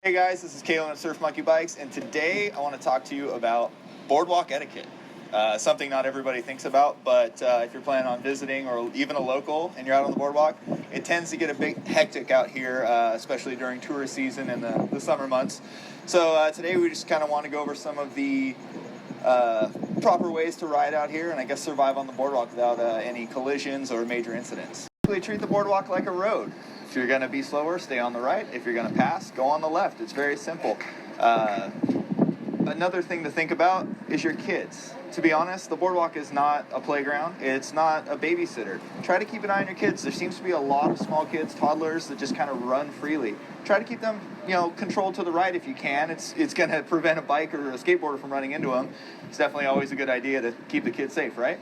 Hey guys, this is Kalin at Surf Monkey Bikes, and today I want to talk to you about boardwalk etiquette. Something not everybody thinks about, but if you're planning on visiting or even a local and you're out on the boardwalk, it tends to get a bit hectic out here, especially during tourist season and the summer months. So today we just kind of want to go over some of the proper ways to ride out here and I guess survive on the boardwalk without any collisions or major incidents. Treat the boardwalk like a road. If you're going to be slower, stay on the right. If you're going to pass, go on the left. It's very simple. Another thing to think about is your kids. To be honest, the boardwalk is not a playground. It's not a babysitter. Try to keep an eye on your kids. There seems to be a lot of small kids, toddlers, that just kind of run freely. Try to keep them, controlled to the right if you can. It's going to prevent a bike or a skateboarder from running into them. It's definitely always a good idea to keep the kids safe, right?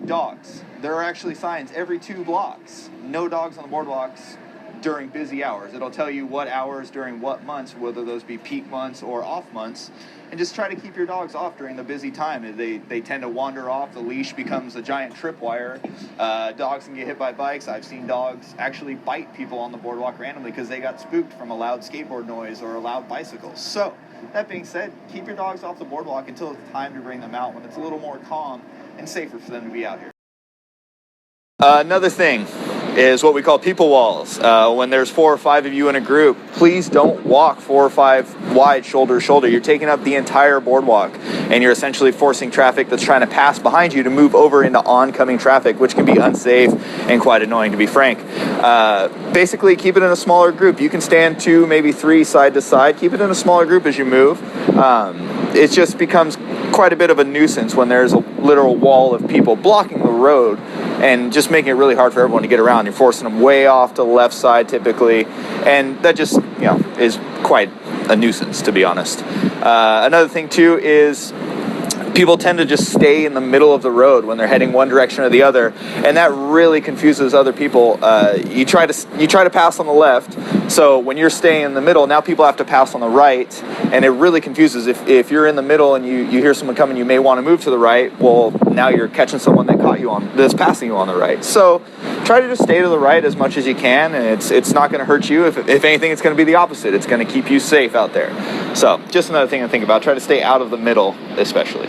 Dogs. There are actually signs every 2 blocks. No dogs on the boardwalks during busy hours. It'll tell you what hours during what months, whether those be peak months or off months, and just try to keep your dogs off during the busy time. They tend to wander off. The leash becomes a giant tripwire. Dogs can get hit by bikes. I've seen dogs actually bite people on the boardwalk randomly because they got spooked from a loud skateboard noise or a loud bicycle. So, that being said, keep your dogs off the boardwalk until it's time to bring them out when it's a little more calm and safer for them to be out here. Another thing is what we call people walls. When there's 4 or 5 of you in a group, please don't walk 4 or 5 wide shoulder to shoulder. You're taking up the entire boardwalk and you're essentially forcing traffic that's trying to pass behind you to move over into oncoming traffic, which can be unsafe and quite annoying, to be frank. Basically, keep it in a smaller group. You can stand 2, maybe 3 side to side. Keep it in a smaller group as you move. It just becomes quite a bit of a nuisance when there's a literal wall of people blocking the road and just making it really hard for everyone to get around. You're forcing them way off to the left side typically, and that just, is quite a nuisance, to be honest. Another thing too is people tend to just stay in the middle of the road when they're heading one direction or the other, and that really confuses other people. You try to pass on the left, so when you're staying in the middle, now people have to pass on the right, and it really confuses. If you're in the middle and you hear someone coming, you may want to move to the right. Well, now you're catching someone that's passing you on the right. So try to just stay to the right as much as you can, and it's not going to hurt you. If anything, it's going to be the opposite. It's going to keep you safe out there. So just another thing to think about. Try to stay out of the middle, especially.